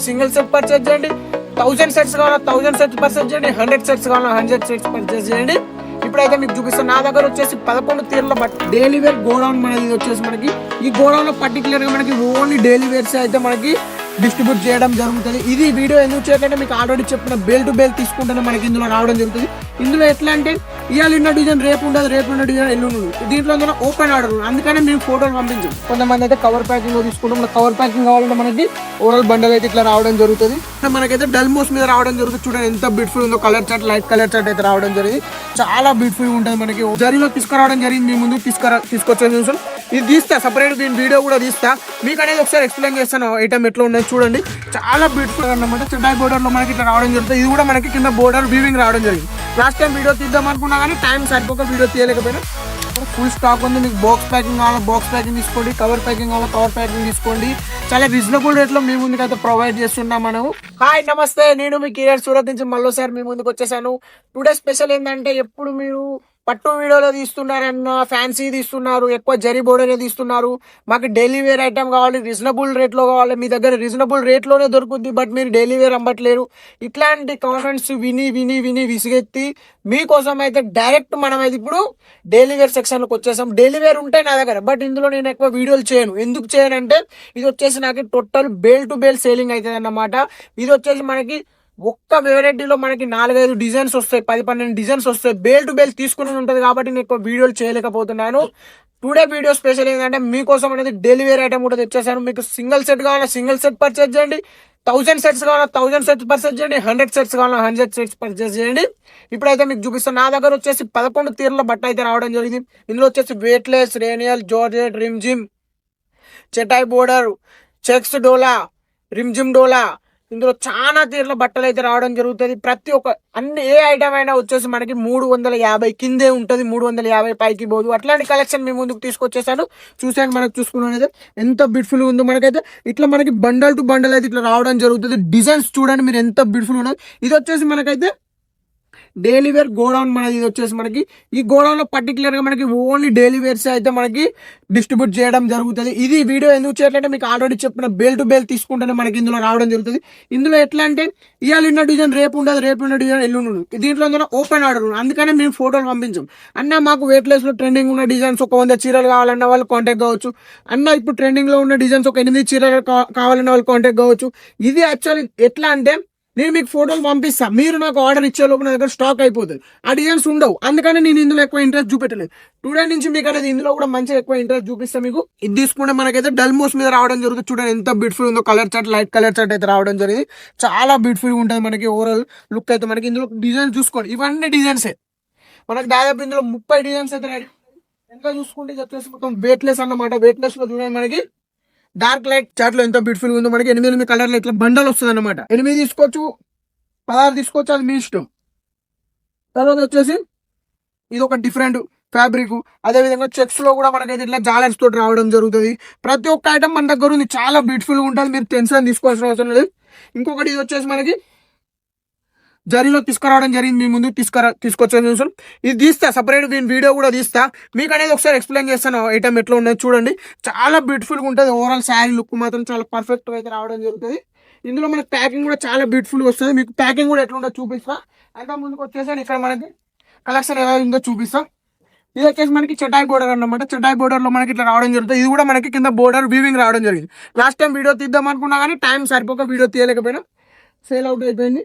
Single set purchase చేయండి. 1000 sets కావాలా 1000 sets purchase చేయండి. 100 సెట్స్ కావాలా 100 సెట్స్ పర్చేజ్ చేయండి. ఇప్పుడైతే మీకు చూపిస్తాను. నా దగ్గర వచ్చేసి 11 తీర్ల డైలీ వేర్ గోడౌన్ మనది వచ్చేసి మనకి ఈ గోడౌన్ లో పర్టికులర్ గా మనకి ఓన్లీ డైలీ వేర్స్ అయితే మనకి డిస్ట్రిబ్యూట్ చేయడం జరుగుతుంది. ఇది వీడియో ఎందుకు చేయాలంటే మీకు ఆల్రెడీ చెప్పిన బేల్ టు బేల్ తీసుకుంటేనే మనకి ఇందులో రావడం జరుగుతుంది. ఇందులో ఎట్లా అంటే ఇవాళ ఉన్న డిజైన్ రేపు ఉండదు, రేపు ఉన్న డిజైన్ ఎల్లుండి. దీంట్లో ఓపెన్ ఆర్డర్, అందుకనే మేము ఫోటోలు పంపించాం. కొంతమంది అయితే కవర్ ప్యాకింగ్ లో తీసుకుంటాం. కవర్ ప్యాకింగ్ కావాలంటే మనకి ఓవరాల్ బండల్ అయితే ఇట్లా రావడం జరుగుతుంది. మనకైతే డల్మోస్ మీద రావడం జరుగుతుంది. చూడండి ఎంత బ్యూటిఫుల్ ఉందో. Colour chart, light colour chart అయితే రావడం జరిగింది. చాలా బ్యూటిఫుల్ ఉంటుంది. మనకి జరీలో తీసుకురావడం జరిగింది. మీ ముందు తీసుకొచ్చే చూసాం. ఇది తీస్తా సపరేట్, దీని వీడియో కూడా తీస్తా. మీకు అనేది ఒకసారి ఎక్స్ప్లెయిన్ చేస్తాను ఐటమ్ ఎట్లా ఉన్నది చూడండి. చాలా బ్యూటిఫుల్ అన్నమాట. చెడ్డాయి బోర్డర్ లో మనకి ఇట్లా రావడం జరుగుతుంది. ఇది కూడా మనకి కింద బోర్డర్ వీవింగ్ రావడం జరిగింది. లాస్ట్ టైం వీడియో తీద్దాం అనుకున్నా కానీ టైం సరిపోక వీడియో తీయలేకపోయినా. ఫుల్ స్టాక్ ఉంది. మీకు బాక్స్ ప్యాకింగ్ కావాలా బాక్స్ ప్యాకింగ్ తీసుకోండి, కవర్ ప్యాకింగ్ కావాలా కవర్ ప్యాకింగ్ తీసుకోండి. చాలా రీజనబుల్ రేట్ లో మీ ముందుకు అయితే ప్రొవైడ్ చేస్తున్నాం మనం. హాయ్ నమస్తే, నేను మీ కిరణ్ సూరత్ నుంచి మళ్ళీసారి మీ ముందుకు వచ్చేసాను. టుడే స్పెషల్ ఏంటంటే, ఎప్పుడు మీరు పట్టు వీడియోలో తీస్తున్నారన్న ఫ్యాన్సీ తీస్తున్నారు, ఎక్కువ జరీ బోర్డర్ తీస్తున్నారు, మాకు డైలీ వేర్ ఐటమ్ కావాలి, రీజనబుల్ రేట్లో కావాలి, మీ దగ్గర రీజనబుల్ రేట్లోనే దొరుకుతుంది బట్ మీరు డైలీ వేర్ అమ్మట్లేరు, ఇట్లాంటి కామెంట్స్ విని విని విని విసిగెత్తి మీకోసం అయితే డైరెక్ట్ మనం అయితే ఇప్పుడు డైలీ వేర్ సెక్షన్లోకి వచ్చేసాం. డైలీ వేర్ ఉంటాయి నా దగ్గర, బట్ ఇందులో నేను ఎక్కువ వీడియోలు చేయను. ఎందుకు చేయను అంటే, ఇది వచ్చేసి నాకు టోటల్ బేల్ టు బేల్ సేలింగ్ అవుతుంది అన్నమాట. ఇది వచ్చేసి మనకి ఒక్క వెరైటీలో మనకి 4-5 డిజైన్స్ వస్తాయి, 10-12 డిజైన్స్ వస్తాయి. బేల్ టు బేల్ తీసుకుని ఉంటుంది కాబట్టి నేను ఎక్కువ వీడియోలు చేయలేకపోతున్నాను. టుడే వీడియో స్పెషల్ ఏంటంటే, మీకోసం అనేది డైలీ వేర్ ఐటమ్ కూడా తెచ్చేసాను. మీకు సింగిల్ సెట్ కావాలా సింగిల్ సెట్ పర్చేజ్ చేయండి. 1000 సెట్స్ కావాలా 1000 సెట్స్ పర్చేజ్ చేయండి. 100 సెట్స్ కావాలా 100 సెట్స్ పర్చేజ్ చేయండి. ఇప్పుడైతే మీకు చూపిస్తాను. నా దగ్గర వచ్చేసి 11 తీర్ల బట్ట అయితే రావడం జరిగింది. ఇందులో వచ్చేసి వెయిట్లెస్, రేనియల్, జార్జెట్, రిమ్జిమ్, చెటాయ్ బోర్డర్, చెక్స్ డోలా, రిమ్జిమ్ డోలా, ఇందులో చాలా తీర్ల బట్టలు అయితే రావడం జరుగుతుంది. ప్రతి ఒక్క ఏ ఐటమ్ అయినా వచ్చేసి మనకి 350 కిందే ఉంటుంది, 350 పైకి పోదు. అట్లాంటి కలెక్షన్ మీ ముందుకు తీసుకొచ్చేసాను. చూసాక మనకు చూసుకున్నది ఎంత బ్యూటిఫుల్ ఉందో. మనకైతే ఇట్లా మనకి బండల్ టు బండల్ అయితే ఇట్లా రావడం జరుగుతుంది. డిజైన్స్ చూడండి మీరు ఎంత బ్యూటిఫుల్ ఉన్నది. ఇది వచ్చేసి మనకైతే డైలీ వేర్ గోడౌన్ మనది. ఇది వచ్చేసి మనకి ఈ గోడౌన్ లో పర్టికులర్ గా మనకి ఓన్లీ డైలీ వేర్స్ అయితే మనకి డిస్ట్రిబ్యూట్ చేయడం జరుగుతుంది. ఇది వీడియో ఎందుకు చేయట్లంటే, మీకు ఆల్రెడీ చెప్పిన బేల్ టు బేల్ తీసుకుంటేనే మనకి ఇందులో రావడం జరుగుతుంది. ఇందులో ఎట్లా అంటే ఇవాళ ఉన్న డిజైన్ రేపు ఉండదు, రేపు ఉన్న డిజైన్ ఎల్లుండి. దీంట్లో ఓపెన్ ఆర్డర్, అందుకనే మేము ఫోటోలు పంపించాం. అన్న మాకు వెయిట్లెస్ లో ట్రెండింగ్ ఉన్న డిజైన్స్ ఒక 100 చీరలు కావాలన్న వాళ్ళు కాంటాక్ట్ కావచ్చు. అన్న ఇప్పుడు ట్రెండింగ్ లో ఉన్న డిజైన్స్ ఒక 8 చీరలు కావాలన్న వాళ్ళు కాంటాక్ట్ కావచ్చు. ఇది యాక్చువల్లీ ఎట్లా అంటే, నేను మీకు ఫోటోలు పంపిస్తా, మీరు నాకు ఆర్డర్ ఇచ్చే లోపు నా దగ్గర స్టాక్ అయిపోతుంది, ఆ డిజైన్స్ ఉండవు. అందుకని నేను ఇందులో ఎక్కువ ఇంట్రెస్ట్ చూపెట్టలేదు. టుడే నుంచి మీకు అనేది ఇందులో కూడా మంచిగా ఎక్కువ ఇంట్రెస్ట్ చూపిస్తాను. మీకు ఇది తీసుకుంటే మనకైతే డల్మోస్ మీద రావడం జరుగుతుంది. చూడండి ఎంత బ్యూటిఫుల్ ఉందో. Colour chart, light colour chart అయితే రావడం జరిగింది. చాలా బ్యూటిఫుల్ ఉంటుంది. మనకి ఓవరాల్ లుక్ అయితే మనకి ఇందులో డిజైన్స్ చూసుకోండి. ఇవన్నీ డిజైన్సే మనకి దాదాపు ఇందులో 30 డిజైన్స్ అయితే రెడీ. ఎంత చూసుకుంటే ఇది వచ్చేసి మొత్తం వెయిట్లెస్ అన్నమాట. వెయిట్లెస్ లో చూడండి మనకి డార్క్ లైట్ చార్ట్ లో ఎంత బ్యూటిఫుల్ ఉందో. మనకి 8 కలర్ లో ఇట్లా బండల్ వస్తుంది అనమాట. 8 తీసుకోవచ్చు, 16 తీసుకోవచ్చు, అది మీ ఇష్టం. తర్వాత వచ్చేసి ఇది ఒక డిఫరెంట్ ఫ్యాబ్రిక్. అదేవిధంగా చెక్స్ లో కూడా మనకైతే ఇట్లా జాలర్స్ తోటి రావడం జరుగుతుంది. ప్రతి ఒక్క ఐటమ్ మన దగ్గర ఉంది, చాలా బ్యూటిఫుల్ గా ఉంటుంది. మీరు టెన్షన్ తీసుకోవాల్సిన అవసరం లేదు. ఇంకొకటి ఇది వచ్చేసి మనకి జరీలో తీసుకురావడం జరిగింది. మీ ముందు తీసుకొచ్చే చూసాం. ఇది తీస్తా సపరేట్, దీని వీడియో కూడా తీస్తా. మీకు అనేది ఒకసారి ఎక్స్ప్లెయిన్ చేస్తాను ఐటమ్ ఎట్లా ఉన్నది చూడండి. చాలా బ్యూటిఫుల్ గా ఉంటుంది. ఓవరాల్ శారీ లుక్ మాత్రం చాలా పర్ఫెక్ట్ గా అయితే రావడం జరుగుతుంది. ఇందులో మనకి ప్యాకింగ్ కూడా చాలా బ్యూటిఫుల్ గా వస్తుంది. మీకు ప్యాకింగ్ కూడా ఎట్లా ఉందో చూపిస్తా. అయితే ముందుకు వచ్చేసి ఇక్కడ మనకి కలెక్షన్ ఎలా ఉందో చూపిస్తా. ఇది వచ్చేసి మనకి చెటాయ్ బోర్డర్ అన్నమాట. చెటాయ్ బోర్డర్ లో మనకి ఇట్లా రావడం జరుగుతుంది. ఇది కూడా మనకి కింద బోర్డర్ వీవింగ్ రావడం జరిగింది. లాస్ట్ టైం వీడియో తీద్దాం అనుకున్నా కానీ టైం సరిపోక వీడియో తీయలేకపోయినా, సేల్ అవుట్ అయిపోయింది.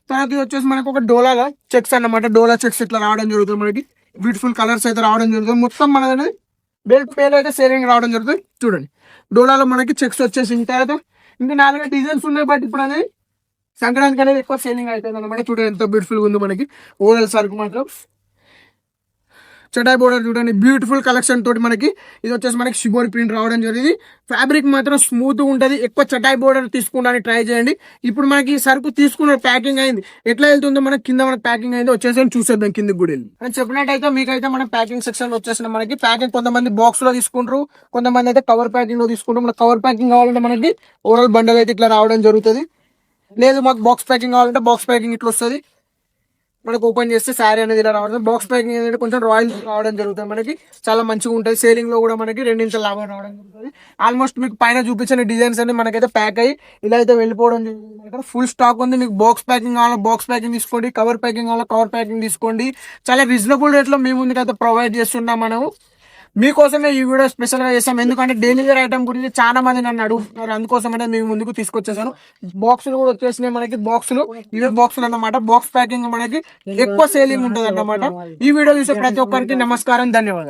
తర్వాత ఇది వచ్చేసి మనకు ఒక డోలా చెక్స్ అన్నమాట. డోలా చెక్స్ ఇట్లా రావడం జరుగుతుంది. మనకి బ్యూటిఫుల్ కలర్స్ అయితే రావడం జరుగుతుంది. మొత్తం మనది బెల్ట్ పేలు అయితే సేలింగ్ రావడం జరుగుతుంది. చూడండి డోలాలో మనకి చెక్స్ వచ్చేసి తర్వాత ఇంకా 4 డిజైన్స్ ఉన్నాయి. బట్ ఇప్పుడు అనేది సంక్రాంతికి అనేది ఎక్కువ సేలింగ్ అవుతుంది అనమాట. చూడండి ఎంత బ్యూటిఫుల్ ఉంది. మనకి ఓవరాల్ సరుకు మాత్రం చెటాయ్ బోర్డర్ చూడండి, బ్యూటిఫుల్ కలెక్షన్ తోటి మనకి ఇది వచ్చేసి మనకి షిబోరి ప్రింట్ రావడం జరిగింది. ఫ్యాబ్రిక్ మాత్రం స్మూత్ ఉంటుంది. ఎక్కువ చెటాయ్ బోర్డర్ తీసుకుంటానికి ట్రై చేయండి. ఇప్పుడు మనకి సరుకు తీసుకున్న ప్యాకింగ్ అయింది, ఎట్లా వెళ్తుందో మనకి కింద మనకి ప్యాకింగ్ అయింది వచ్చేసి చూసేద్దాం కిందకి కూడా వెళ్ళి. అని చెప్పినట్టయితే మీకైతే మన ప్యాకింగ్ సెక్షన్ వచ్చేసిన మనకి ప్యాకింగ్ కొంతమంది బాక్స్ లో తీసుకుంటారు, కొంతమంది అయితే కవర్ ప్యాకింగ్ లో తీసుకుంటారు. మనకి కవర్ ప్యాకింగ్ కావాలంటే మనకి ఓవరాల్ బండల్ అయితే ఇట్లా రావడం జరుగుతుంది. లేదు మాకు బాక్స్ ప్యాకింగ్ కావాలంటే బాక్స్ ప్యాకింగ్ ఇట్లా వస్తుంది. మనకు ఓపెన్ చేస్తే శారీ అనేది ఇలా రావడం, బాక్స్ ప్యాకింగ్ అనేది కొంచెం రాయల్ రావడం జరుగుతుంది. మనకి చాలా మంచిగా ఉంటుంది. సేలింగ్ లో కూడా మనకి 2 లాభం రావడం జరుగుతుంది. ఆల్మోస్ట్ మీకు పైన చూపించిన డిజైన్స్ అన్ని మనకైతే ప్యాక్ అయ్యి ఇలా అయితే వెళ్ళిపోవడం జరుగుతుంది. ఫుల్ స్టాక్ ఉంది. మీకు బాక్స్ ప్యాకింగ్ కావాలో బాక్స్ ప్యాకింగ్ తీసుకోండి, కవర్ ప్యాకింగ్ కావాలో కవర్ ప్యాకింగ్ తీసుకోండి. చాలా రీజనబుల్ రేట్ లో మేము ముందుకైతే ప్రొవైడ్ చేస్తున్నాం. మనము మీకోసమే ఈ వీడియో స్పెషల్ గా చేస్తాం. ఎందుకంటే డైలీ వేర్ ఐటమ్ గురించి చాలా మంది నన్ను అడుగుతున్నారు. అందుకోసం అనేది మేము ముందుకు తీసుకొచ్చేసాను. బాక్సులు కూడా వచ్చేసినాయి మనకి. బాక్సులు ఇవే బాక్సులు అన్నమాట. బాక్స్ ప్యాకింగ్ మనకి ఎక్కువ సేలింగ్ ఉంటుంది అన్నమాట. ఈ వీడియో చూసే ప్రతి ఒక్కరికి నమస్కారం, ధన్యవాదాలు.